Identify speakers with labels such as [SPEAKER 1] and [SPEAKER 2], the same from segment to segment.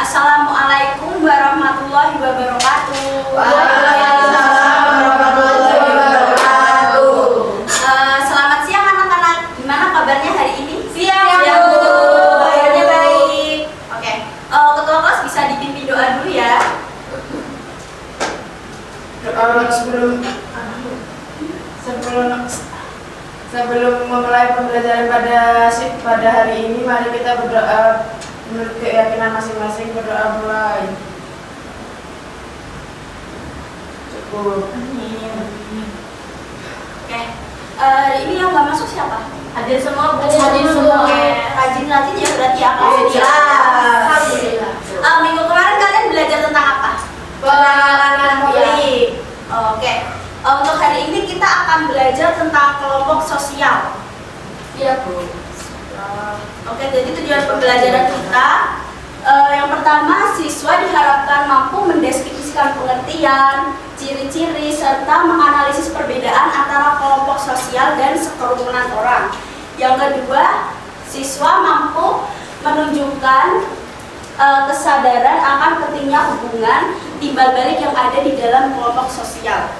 [SPEAKER 1] Assalamualaikum warahmatullahi wabarakatuh.
[SPEAKER 2] Waalaikumsalam warahmatullahi wabarakatuh.
[SPEAKER 1] Selamat siang anak-anak. Gimana kabarnya hari ini?
[SPEAKER 2] Siang,
[SPEAKER 1] Bu.
[SPEAKER 2] Bu.
[SPEAKER 1] Kabarnya baik. Oke. Ketua kelas bisa dipimpin doa dulu ya.
[SPEAKER 2] Sebelum memulai pembelajaran pada hari ini, mari kita berdoa menurut keyakinan masing-masing. Berdoa mulai. Cukup.
[SPEAKER 1] Oke. Hari ini yang nggak masuk siapa?
[SPEAKER 3] Hadir semua, Bu.
[SPEAKER 1] Hadir semua. Rajin-rajin ya berarti ya.
[SPEAKER 2] Iya.
[SPEAKER 1] Alhamdulillah. Minggu kemarin kalian belajar tentang apa?
[SPEAKER 2] Pengenalan
[SPEAKER 1] Baik. Oke. Untuk hari ini kita akan belajar tentang kelompok sosial.
[SPEAKER 3] Iya, Bu.
[SPEAKER 1] Oke, jadi tujuan pembelajaran kita yang pertama, siswa diharapkan mampu mendeskripsikan pengertian, ciri-ciri, serta menganalisis perbedaan antara kelompok sosial dan sekerumunan orang. Yang kedua, siswa mampu menunjukkan kesadaran akan pentingnya hubungan timbal balik yang ada di dalam kelompok sosial.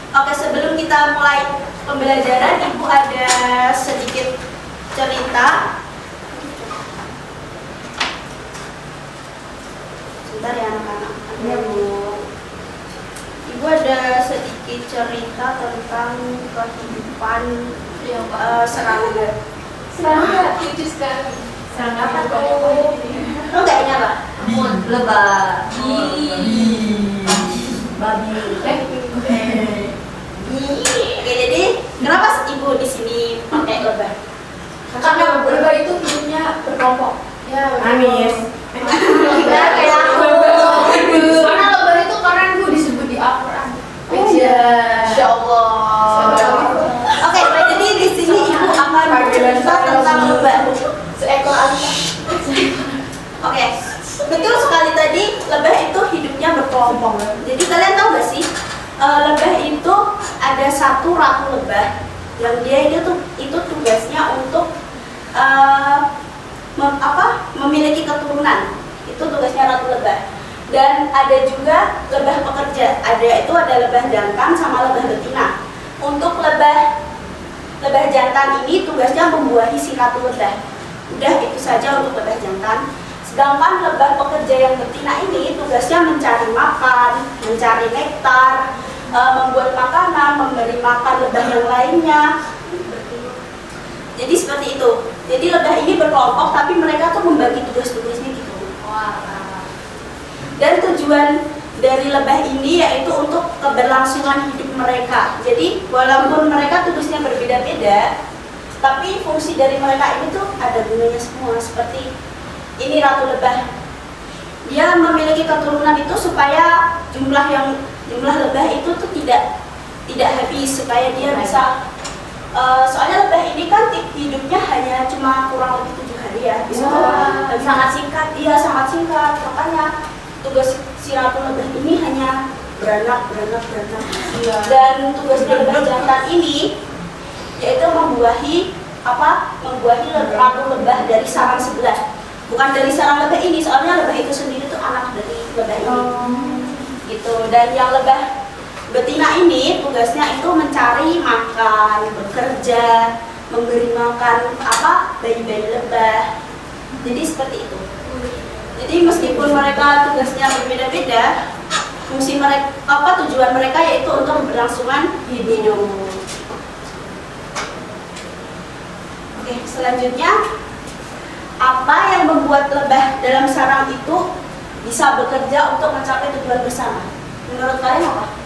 [SPEAKER 1] Oke, sebelum kita mulai pembelajaran, Ibu ada sedikit cerita. Sebentar ya anak-anak.
[SPEAKER 3] Iya, Bu.
[SPEAKER 1] Ibu ada sedikit cerita tentang kehidupan serangga.
[SPEAKER 3] Serangga lucu sekali. Serangga apa tuh?
[SPEAKER 1] Lo nggak ingat apa?
[SPEAKER 3] Lebah. Babi.
[SPEAKER 1] Oke, jadi kenapa Ibu di sini pakai lebah?
[SPEAKER 3] Karena lebah itu hidupnya berkelompok.
[SPEAKER 2] Ya, manis.
[SPEAKER 1] Kita kayak aku.
[SPEAKER 3] Karena lebah itu keren, Bu, disebut di Al-Quran.
[SPEAKER 1] Insya Allah. Oke, jadi di sini Ibu akan bercerita tentang lebah.
[SPEAKER 3] Seekor alita.
[SPEAKER 1] Oke, betul sekali tadi lebah itu hidupnya berkelompok. Jadi kalian tahu gak sih, lebah itu ada satu ratu lebah yang dia itu tugasnya untuk memiliki keturunan. Itu tugasnya ratu lebah. Dan ada juga lebah pekerja. Ada lebah jantan sama lebah betina. Untuk lebah jantan ini tugasnya membuahi si ratu lebah. Udah itu saja untuk lebah jantan. Sedangkan lebah pekerja yang betina ini tugasnya mencari makan, mencari nektar, membuat makanan, memberi makan lebah yang lainnya. Jadi seperti itu. Jadi lebah ini berkelompok, tapi mereka tuh membagi tugas-tugasnya gitu. Dan tujuan dari lebah ini yaitu untuk keberlangsungan hidup mereka. Jadi walaupun mereka tugasnya berbeda-beda, tapi fungsi dari mereka ini tuh ada gunanya semua. Seperti ini ratu lebah, dia memiliki keturunan itu supaya jumlah lebah itu tuh tidak habis, supaya dia bisa soalnya lebah ini kan hidupnya hanya cuma kurang lebih 7 hari ya, bisa sangat singkat, sangat singkat. Makanya tugas si ratu lebah ini hanya beranak. Dan tugas lebah jantan ini yaitu membuahi ratu lebah dari sarang sebelah. Bukan dari sarang lebah ini, soalnya lebah itu sendiri tuh anak dari lebah ini. Gitu. Dan yang lebah betina ini tugasnya itu mencari makan, bekerja, memberi makan bayi-bayi lebah. Jadi seperti itu. Jadi meskipun mereka tugasnya berbeda-beda, fungsi mereka tujuan mereka yaitu untuk keberlangsungan hidup. Oke, selanjutnya apa yang membuat lebah dalam sarang itu bisa bekerja untuk mencapai tujuan bersama? Menurut kalian apa?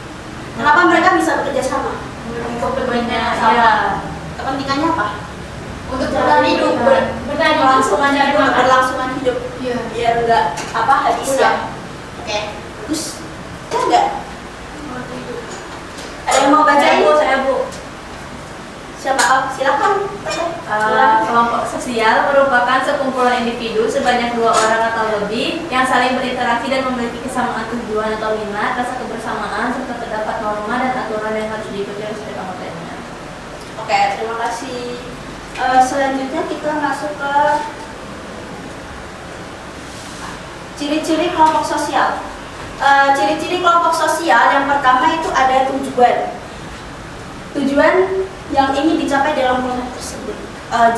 [SPEAKER 1] Kenapa mereka bisa bekerja sama?
[SPEAKER 3] Untuk kepentingan sama.
[SPEAKER 1] Kepentingannya apa?
[SPEAKER 3] Untuk bertahan hidup,
[SPEAKER 1] berlangsungan hidup.
[SPEAKER 3] Iya.
[SPEAKER 1] Biar enggak habis ya. Oke. Terus enggak? Ada yang mau bacain?
[SPEAKER 3] Saya, Bu.
[SPEAKER 1] Siapa? Silakan.
[SPEAKER 3] Kelompok sosial merupakan sekumpulan individu sebanyak 2 orang atau lebih yang saling berinteraksi dan memiliki kesamaan tujuan atau minat, rasa kebersamaan, serta terdapat norma dan aturan yang harus diikuti oleh setiap anggotanya.
[SPEAKER 1] Oke, terima kasih. Selanjutnya kita masuk ke ciri-ciri kelompok sosial. Ciri-ciri kelompok sosial yang pertama itu ada tujuan. Tujuan yang ingin dicapai dalam kelompok tersebut.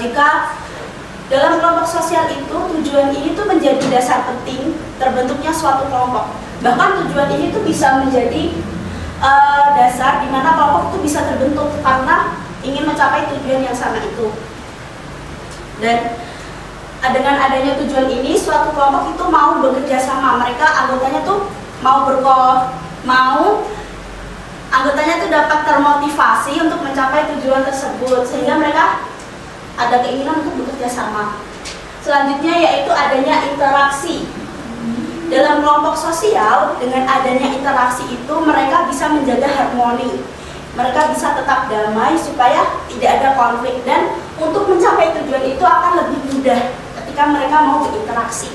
[SPEAKER 1] Jika dalam kelompok sosial itu tujuan ini tuh menjadi dasar penting terbentuknya suatu kelompok. Bahkan tujuan ini tuh bisa menjadi dasar di mana kelompok itu bisa terbentuk karena ingin mencapai tujuan yang sama itu. Dan dengan adanya tujuan ini, suatu kelompok itu mau bekerja sama. Mereka anggotanya tuh anggotanya tuh dapat termotivasi untuk mencapai tujuan tersebut, sehingga mereka ada keinginan untuk bekerja sama. Selanjutnya yaitu adanya interaksi. Dalam kelompok sosial, dengan adanya interaksi itu mereka bisa menjaga harmoni. Mereka bisa tetap damai supaya tidak ada konflik, dan untuk mencapai tujuan itu akan lebih mudah ketika mereka mau berinteraksi.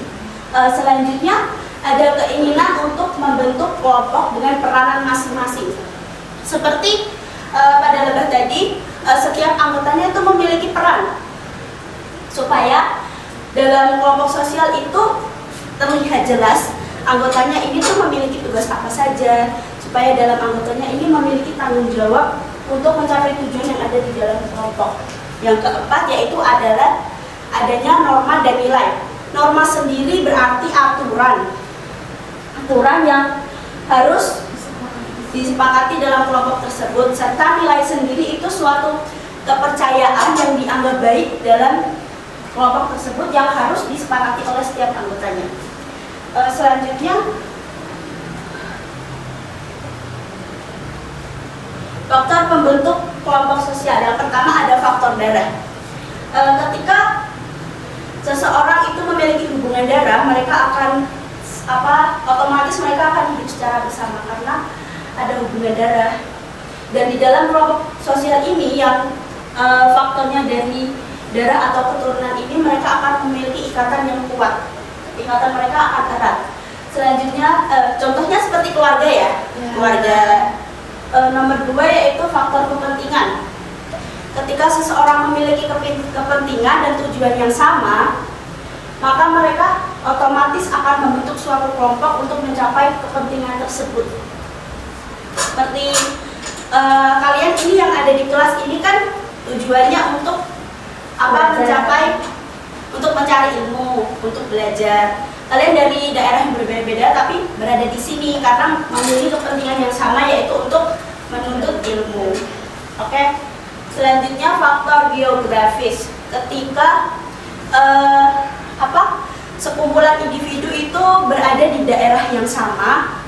[SPEAKER 1] Selanjutnya ada keinginan untuk membentuk kelompok dengan peranan masing-masing. Seperti pada lebah tadi, setiap anggotanya itu memiliki peran supaya dalam kelompok sosial itu terlihat jelas anggotanya ini tuh memiliki tugas apa saja, supaya dalam anggotanya ini memiliki tanggung jawab untuk mencapai tujuan yang ada di dalam kelompok. Yang keempat yaitu adalah adanya norma dan nilai. Norma sendiri berarti aturan yang harus disepakati dalam kelompok tersebut, serta nilai sendiri itu suatu kepercayaan yang dianggap baik dalam kelompok tersebut yang harus disepakati oleh setiap anggotanya. Selanjutnya faktor pembentuk kelompok sosial. Yang pertama ada faktor darah. Ketika seseorang itu memiliki hubungan darah, mereka akan otomatis mereka akan hidup secara bersama karena ada hubungan darah. Dan di dalam kelompok sosial ini yang faktornya dari darah atau keturunan ini, mereka akan memiliki ikatan yang kuat. Ikatan mereka akan erat. Selanjutnya contohnya seperti keluarga ya. Keluarga. Nomor 2 yaitu faktor kepentingan. Ketika seseorang memiliki kepentingan dan tujuan yang sama, maka mereka otomatis akan membentuk suatu kelompok untuk mencapai kepentingan tersebut. Seperti kalian ini yang ada di kelas ini kan tujuannya untuk untuk mencari ilmu, untuk belajar. Kalian dari daerah yang berbeda-beda tapi berada di sini karena memiliki kepentingan yang sama, yaitu untuk menuntut ilmu. Oke. Selanjutnya faktor geografis. Ketika sekumpulan individu itu berada di daerah yang sama,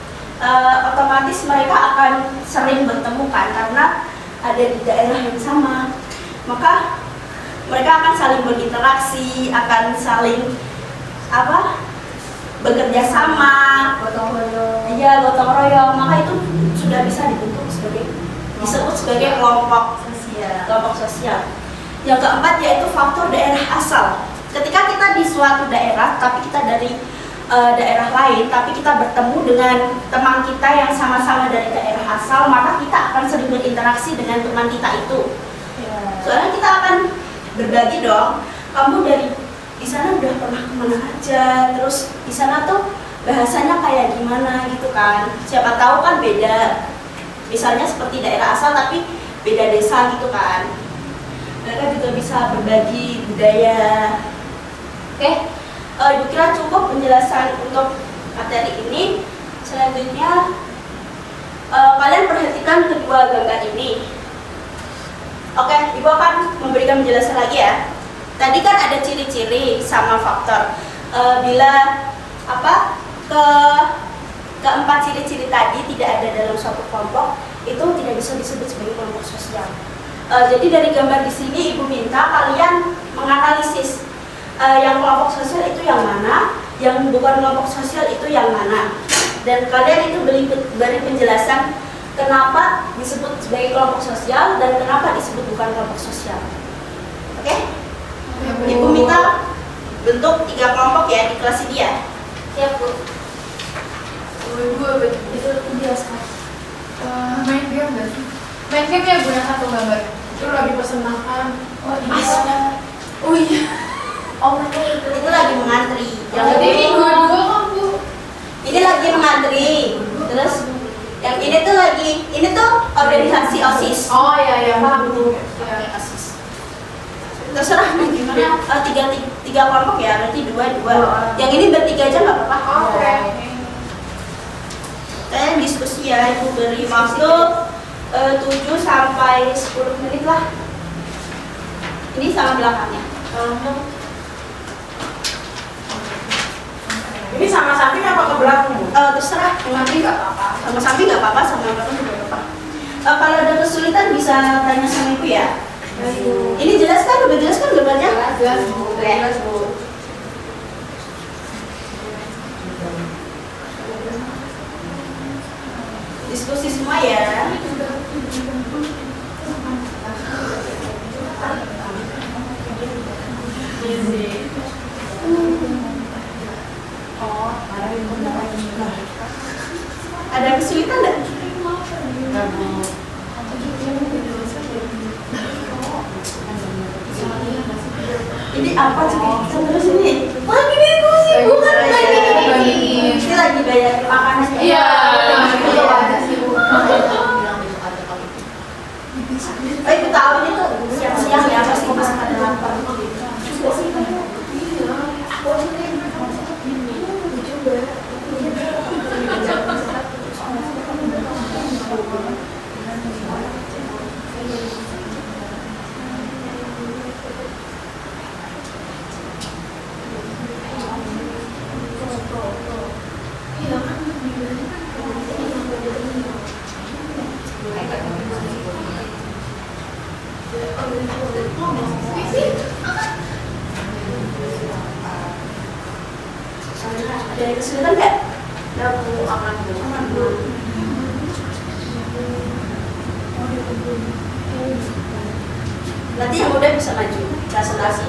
[SPEAKER 1] otomatis mereka akan sering bertemu kan karena ada di daerah yang sama. Maka mereka akan saling berinteraksi, akan saling bekerja sama, gotong royong. Maka itu sudah bisa disebut sebagai kelompok sosial. Yang keempat yaitu faktor daerah asal. Ketika kita di suatu daerah, tapi kita dari daerah lain, tapi kita bertemu dengan teman kita yang sama-sama dari daerah asal, maka kita akan sering berinteraksi dengan teman kita itu. Soalnya kita akan berbagi dong, kamu di sana udah pernah kemana aja, terus di sana tuh bahasanya kayak gimana gitu kan. Siapa tahu kan beda, misalnya seperti daerah asal tapi beda desa gitu kan. Mereka juga bisa berbagi budaya. Oke, Ibu kira cukup penjelasan untuk materi ini. Selanjutnya kalian perhatikan kedua gambar ini. Oke, Ibu akan memberikan penjelasan lagi ya. Tadi kan ada ciri-ciri sama faktor. Bila keempat ciri-ciri tadi tidak ada dalam suatu kelompok, itu tidak bisa disebut sebagai kelompok sosial. Jadi dari gambar di sini Ibu minta kalian menganalisis yang kelompok sosial itu yang mana, yang bukan kelompok sosial itu yang mana, dan kalian itu beri penjelasan kenapa disebut sebagai kelompok sosial dan kenapa disebut bukan kelompok sosial. Oke? Ibu minta bentuk 3 kelompok ya di kelas ini ya. Siap Bu.
[SPEAKER 2] Ibu itu biasa. Main game nggak sih? Main game ya Bu, yang satu gambar itu lagi pesan makan. Oh iya. Oh iya. Oh
[SPEAKER 1] Itu lagi mengantri. Yang
[SPEAKER 2] Jadi
[SPEAKER 1] ini
[SPEAKER 2] dua-dua kan Bu.
[SPEAKER 1] ini lagi mengantri. Terus yang ini tuh ini tuh organisasi OSIS.
[SPEAKER 2] Oh iya paham Bu.
[SPEAKER 1] Oke, OSIS. Terserah nih gimana. Tiga kelompok ya, berarti dua. Yang ini bertiga aja nggak apa-apa.
[SPEAKER 2] Oke.
[SPEAKER 1] Saya diskusi ya, Ibu beri waktu 7 sampai 10 menit lah. Ini sama belakangnya.
[SPEAKER 2] Ini sama samping apa ke belakang Bu?
[SPEAKER 1] Terserah, yang samping nggak apa-apa. Sama samping nggak apa-apa, sama belakang juga nggak apa-apa. Kalau ada kesulitan bisa tanya sama Ibu ya. Ini jelas kan? Udah jelas kan gambarnya?
[SPEAKER 2] Jelas Bu. Jelas Bu.
[SPEAKER 1] Diskusi semua ya. Ada kesulitan nggak? Ini apa sih? Terus ini? Lagi diskusi, bukan lagi. Ini lagi bayar makanan.
[SPEAKER 2] Iya. Itu ada sih Bu.
[SPEAKER 1] Ibu tahu ini tuh siang-siang ya pasti masak ada lapar. Ada yang kesulitan nggak?
[SPEAKER 2] Ya Bu, aman Bu.
[SPEAKER 1] Nanti yang udah bisa maju presentasi.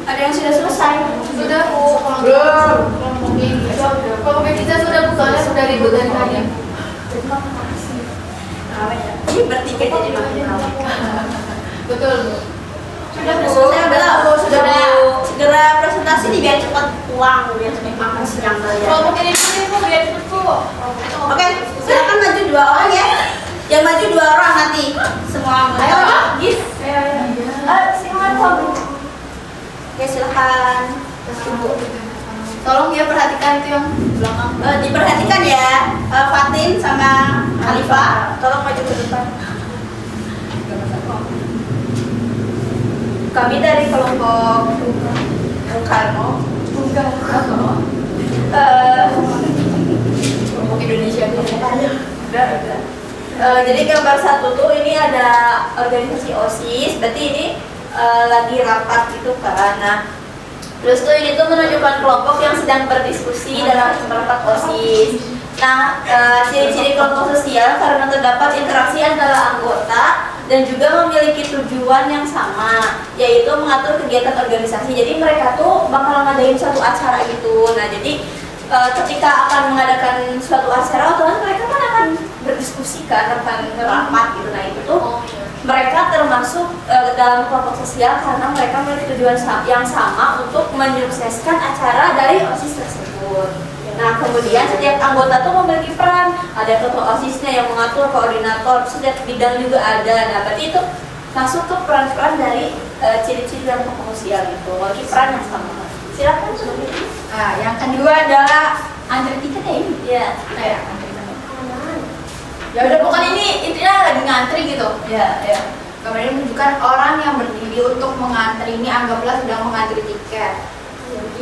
[SPEAKER 1] Ada yang sudah selesai?
[SPEAKER 2] Sudah Bu. Belum. Kalau kita sudah Bu, soalnya sudah ribut dari tadi.
[SPEAKER 1] Ini bertiga jadi makin ramai.
[SPEAKER 2] Betul Bu.
[SPEAKER 1] Sudah selesai adalah segera presentasi nih biar cepat pulang, biar cepat makan siang kalian.
[SPEAKER 2] Kalau mungkin ini Bu biar cepet Bu.
[SPEAKER 1] Oke, silakan maju 2 orang ya. Yang maju 2 orang nanti semua anggota.
[SPEAKER 2] Ayo, Pak.
[SPEAKER 1] Yes.
[SPEAKER 2] Silakan.
[SPEAKER 1] Oke, silakan.
[SPEAKER 2] Tolong ya perhatikan itu yang belakang.
[SPEAKER 1] Diperhatikan ya, Fatin sama Khalifah, tolong maju ke depan. Kami dari kelompok Bung Karno.
[SPEAKER 2] Kelompok Indonesia itu.
[SPEAKER 1] Udah. Jadi gambar 1 tuh ini ada organisasi OSIS, berarti ini lagi rapat gitu kan. Nah, terus tuh ini tuh menunjukkan kelompok yang sedang berdiskusi dalam rapat OSIS. Nah, ciri-ciri kelompok sosial karena terdapat interaksi antara anggota dan juga memiliki tujuan yang sama, yaitu mengatur kegiatan organisasi. Jadi mereka tuh bakal ngadain suatu acara gitu. Nah, jadi ketika akan mengadakan suatu acara, otomatis mereka kan akan berdiskusi kan, akan rapat gitu. Nah, itu tuh mereka termasuk dalam kelompok sosial karena mereka memiliki tujuan yang sama untuk menyukseskan acara dari OSIS tersebut. Nah, kemudian setiap anggota tuh memiliki peran. Ada ketua OSISnya yang mengatur, koordinator, setiap bidang juga ada. Nah, berarti itu masuk ke peran-peran dari ciri-ciri dalam kelompok sosial itu, memiliki peran yang sama. Silakan.
[SPEAKER 3] Nah, yang kedua adalah antri tiket ya ini.
[SPEAKER 1] Ya.
[SPEAKER 3] Ya, antri tiket. Ya udah, pokoknya ini intinya lagi ngantri gitu.
[SPEAKER 1] Ya.
[SPEAKER 4] Gambar ini menunjukkan orang yang berdiri untuk mengantri. Ini anggaplah sedang mengantri tiket.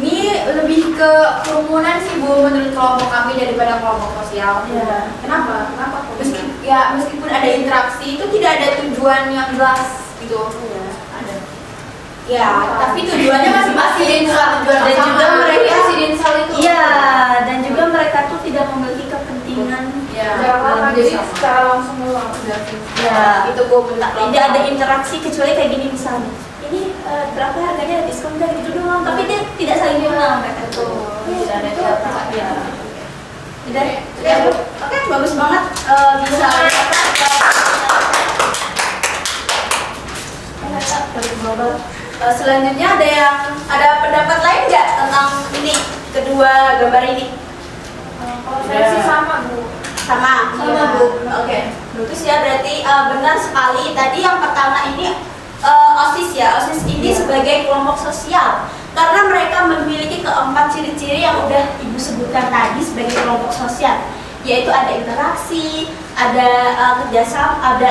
[SPEAKER 4] Ini lebih ke kerumunan sih Bu menurut kelompok kami daripada kelompok sosial.
[SPEAKER 1] Iya.
[SPEAKER 4] Kenapa? Meskipun ada interaksi itu tidak ada tujuan yang jelas gitu.
[SPEAKER 1] Iya, ada.
[SPEAKER 4] Ya, tapi tujuannya masing-masing.
[SPEAKER 3] Dan juga mereka
[SPEAKER 4] residensial itu.
[SPEAKER 3] Iya, dan juga mereka tuh tidak memiliki kepentingan.
[SPEAKER 4] Ya.
[SPEAKER 2] Jadi secara langsung doang udah sih.
[SPEAKER 3] Ya,
[SPEAKER 4] Itu gue bentak
[SPEAKER 3] tidak ada interaksi kecuali kayak gini misalnya. Ini berapa harganya, diskon dari gitu doang, tapi dia tidak saling mengenal mereka tuh.
[SPEAKER 4] Tidak ada interaksi.
[SPEAKER 3] Ya.
[SPEAKER 1] Udah, oke, bagus banget. Bisa selanjutnya ada pendapat lain nggak tentang ini kedua gambar ini?
[SPEAKER 2] Kalau saya sih sama Bu.
[SPEAKER 1] Sama
[SPEAKER 4] Iya.
[SPEAKER 1] Bu. Oke, bagus ya, berarti benar sekali. Tadi yang pertama ini OSIS ya. OSIS ini sebagai kelompok sosial karena mereka memiliki keempat ciri-ciri yang udah Ibu sebutkan tadi sebagai kelompok sosial, yaitu ada interaksi, ada kerjasama,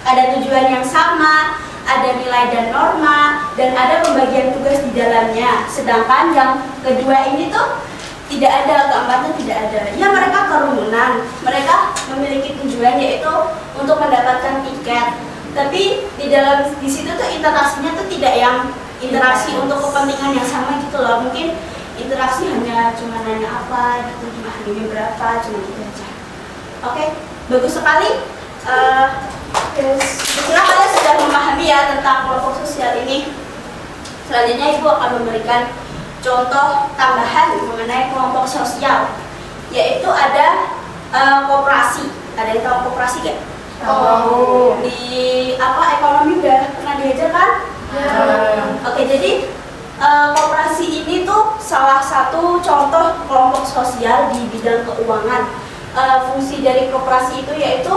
[SPEAKER 1] ada tujuan yang sama, ada nilai dan norma, dan ada pembagian tugas di dalamnya. Sedangkan yang kedua ini tuh tidak ada, keempatnya tidak ada. Ya, mereka kerumunan, mereka memiliki tujuan yaitu untuk mendapatkan tiket. Tapi di situ tuh interaksinya tuh tidak yang interaksi untuk kepentingan yang sama gitu loh. Mungkin interaksi hanya cuma nanya apa gitu, cuma harganya berapa, cuma gitu aja. Oke, bagus sekali. Setelah kalian sudah memahami ya tentang kelompok sosial ini, selanjutnya Ibu akan memberikan contoh tambahan mengenai kelompok sosial, yaitu ada koperasi. Ada yang tahu koperasi gak?
[SPEAKER 2] Oh.
[SPEAKER 1] Di ekonomi udah pernah diajar kan? Oke, jadi koperasi ini tuh salah satu contoh kelompok sosial di bidang keuangan. Fungsi dari koperasi itu yaitu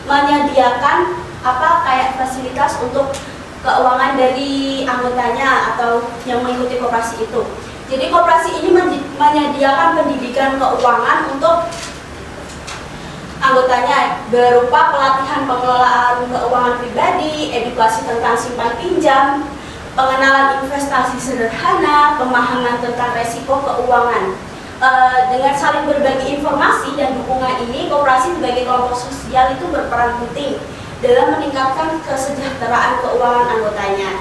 [SPEAKER 1] menyediakan kayak fasilitas untuk keuangan dari anggotanya atau yang mengikuti koperasi itu. Jadi koperasi ini menyediakan pendidikan keuangan untuk anggotanya berupa pelatihan pengelolaan keuangan pribadi, edukasi tentang simpan pinjam, pengenalan investasi sederhana, pemahaman tentang resiko keuangan. Dengan saling berbagi informasi dan dukungan ini, koperasi sebagai kelompok sosial itu berperan penting dalam meningkatkan kesejahteraan keuangan anggotanya.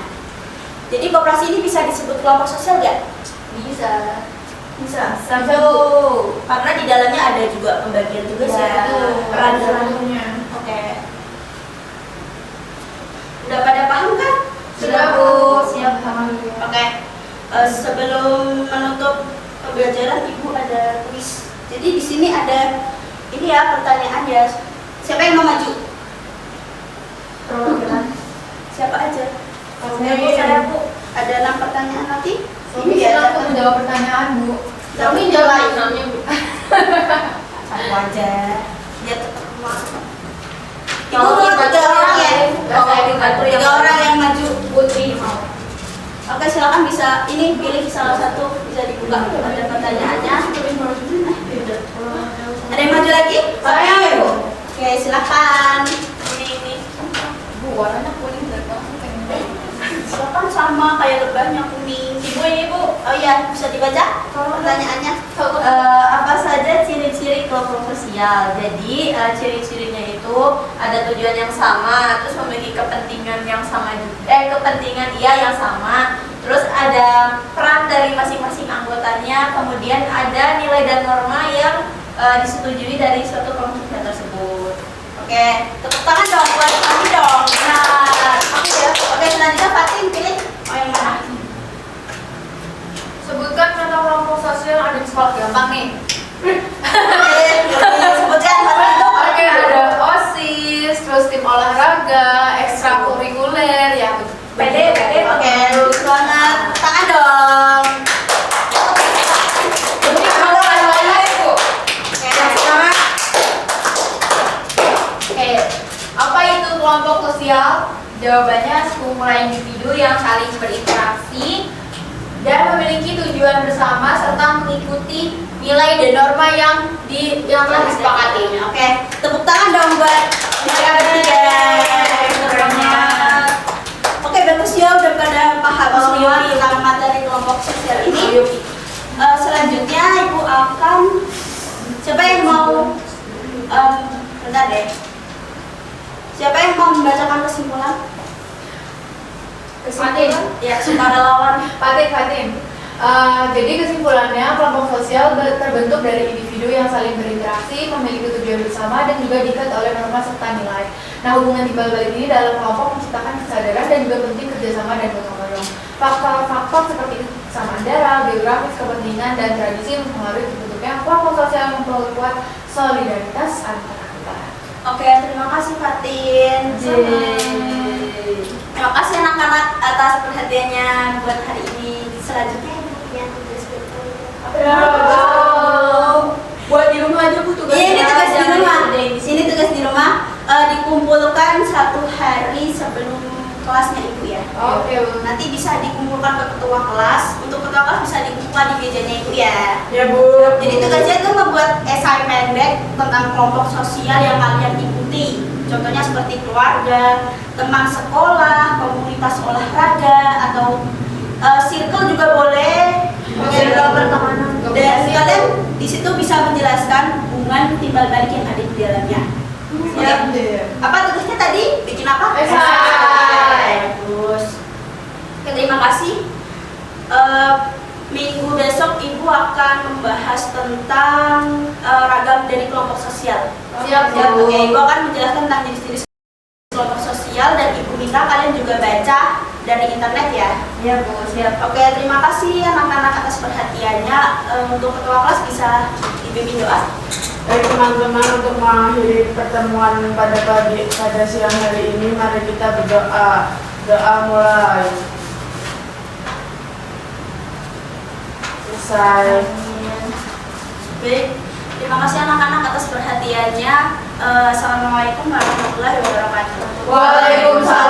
[SPEAKER 1] Jadi koperasi ini bisa disebut kelompok sosial nggak?
[SPEAKER 4] Bisa.
[SPEAKER 1] Bisa.
[SPEAKER 3] Satu.
[SPEAKER 1] Karena di dalamnya ada juga pembagian tugas
[SPEAKER 3] Ya,
[SPEAKER 1] ya.
[SPEAKER 2] Peran-perannya.
[SPEAKER 1] Oke. Udah pada paham kan?
[SPEAKER 3] Sudah Bu, siap.
[SPEAKER 1] Oke. Sebelum menutup pembelajaran, Ibu ada kuis. Jadi di sini ada ini ya pertanyaan ya. Siapa yang mau maju?
[SPEAKER 3] Perwakilan.
[SPEAKER 1] Siapa aja?
[SPEAKER 2] Saya
[SPEAKER 1] Bu. Ada 6 pertanyaan nanti.
[SPEAKER 4] Ini aku menjawab pertanyaan Bu.
[SPEAKER 1] Tapi
[SPEAKER 4] jawab
[SPEAKER 1] namanya Bu. Satu aja. Dia tetap masuk. Ibu
[SPEAKER 3] Kalau
[SPEAKER 1] mau 3 orang ya?
[SPEAKER 3] Saya dibantu yang
[SPEAKER 1] 3 orang yang maju.
[SPEAKER 4] Putri.
[SPEAKER 1] Oke, silakan bisa ini pilih salah satu, bisa dibuka ada pertanyaannya. Ada yang maju lagi?
[SPEAKER 4] Saya, Bu.
[SPEAKER 1] Oke, silakan. Ini.
[SPEAKER 4] Bu, warnanya kuning dan
[SPEAKER 1] Silakan sama kayak lebahnya kuning. Ibu ini Bu. Oh iya, bisa dibaca pertanyaannya.
[SPEAKER 3] Apa saja ciri-ciri kelompok sosial? Jadi ciri-cirinya itu ada tujuan yang sama, terus memiliki kepentingan yang sama, kepentingan yang sama. Terus ada peran dari masing-masing anggotanya, kemudian ada nilai dan norma yang disetujui dari suatu kelompok sosial tersebut.
[SPEAKER 1] Oke, tepuk tangan dong buat kami dong. Nah, aku ya. Oke, selanjutnya Fatin pilih mau yang mana?
[SPEAKER 4] Sebutkan contoh kelompok sosial yang ada di sekolah. Gampang nih.
[SPEAKER 1] Sebutkan Fatin itu.
[SPEAKER 4] Oke, ada OSIS, terus tim olahraga, ekstrakurikuler, ya.
[SPEAKER 1] Pede. Oke, bagus banget. Tangan dong.
[SPEAKER 4] Ini kalau ada Bu.
[SPEAKER 1] Oke, semangat.
[SPEAKER 4] Oke, apa itu kelompok sosial? Jawabannya sekumpulan individu yang saling berinteraksi dan memiliki tujuan bersama serta mengikuti nilai dan norma yang telah disepakati.
[SPEAKER 1] Oke, tepuk tangan dong buat mereka bertiga. Keren. pengetahuan tentang materi kelompok sosial ini. Selanjutnya Ibu akan, siapa yang mau, bentar deh, siapa yang mau membacakan kesimpulan?
[SPEAKER 4] Fatin.
[SPEAKER 1] Ya, sukarelawan.
[SPEAKER 2] Fatin. Jadi kesimpulannya kelompok sosial terbentuk dari individu yang saling berinteraksi, memiliki tujuan bersama dan juga diikat oleh norma serta nilai. Nah, hubungan timbal balik ini dalam kelompok menciptakan kesadaran dan juga penting kerjasama dan gotong royong. Faktor-faktor seperti kesamaan darah, geografis, kepentingan, dan tradisi mempengaruhi terbentuknya kelompok sosial yang memperkuat solidaritas antar anggota.
[SPEAKER 1] Oke, terima kasih Fatin. Terima kasih anak-anak atas perhatiannya buat hari ini. Selanjutnya Ibu punya tugas
[SPEAKER 2] Buat di rumah aja Bu tugasnya.
[SPEAKER 1] Iya, ini tugas di
[SPEAKER 3] jangan
[SPEAKER 1] rumah.
[SPEAKER 3] dikerjain di
[SPEAKER 1] Ini tugas di rumah dikumpulkan 1 hari sebelum kelasnya Ibu ya.
[SPEAKER 2] Oke, Bu.
[SPEAKER 1] Nanti bisa dikumpulkan ke ketua kelas. Untuk ketua kelas bisa dikumpulkan di mejanya Ibu ya.
[SPEAKER 2] Ya Bu.
[SPEAKER 1] Jadi tugasnya itu membuat esai pendek tentang kelompok sosial yang kalian ikuti. Contohnya seperti keluarga, teman sekolah, komunitas olahraga, atau circle juga boleh. Circle pertemanan. Dan kalian di situ bisa menjelaskan hubungan timbal balik yang ada di dalamnya. Ya. Apa tugasnya tadi? Bikin apa?
[SPEAKER 2] Esai.
[SPEAKER 1] Bagus. Oke, terima kasih. Minggu besok Ibu akan membahas tentang ragam dari kelompok sosial.
[SPEAKER 3] Siap,
[SPEAKER 1] Oke, Ibu akan menjelaskan tentang jenis-jenis kelompok sosial dan Ibu minta kalian juga baca dari internet ya.
[SPEAKER 3] Iya Bu, siap.
[SPEAKER 1] Oke, terima kasih anak-anak atas perhatiannya. Untuk ketua kelas bisa dibimbing doa.
[SPEAKER 2] Baik teman-teman, untuk mengakhiri pertemuan pada siang hari ini, mari kita berdoa. Doa mulai. Selesai.
[SPEAKER 1] Baik, terima kasih anak-anak atas perhatiannya. Assalamualaikum warahmatullahi wabarakatuh.
[SPEAKER 2] Waalaikumsalam.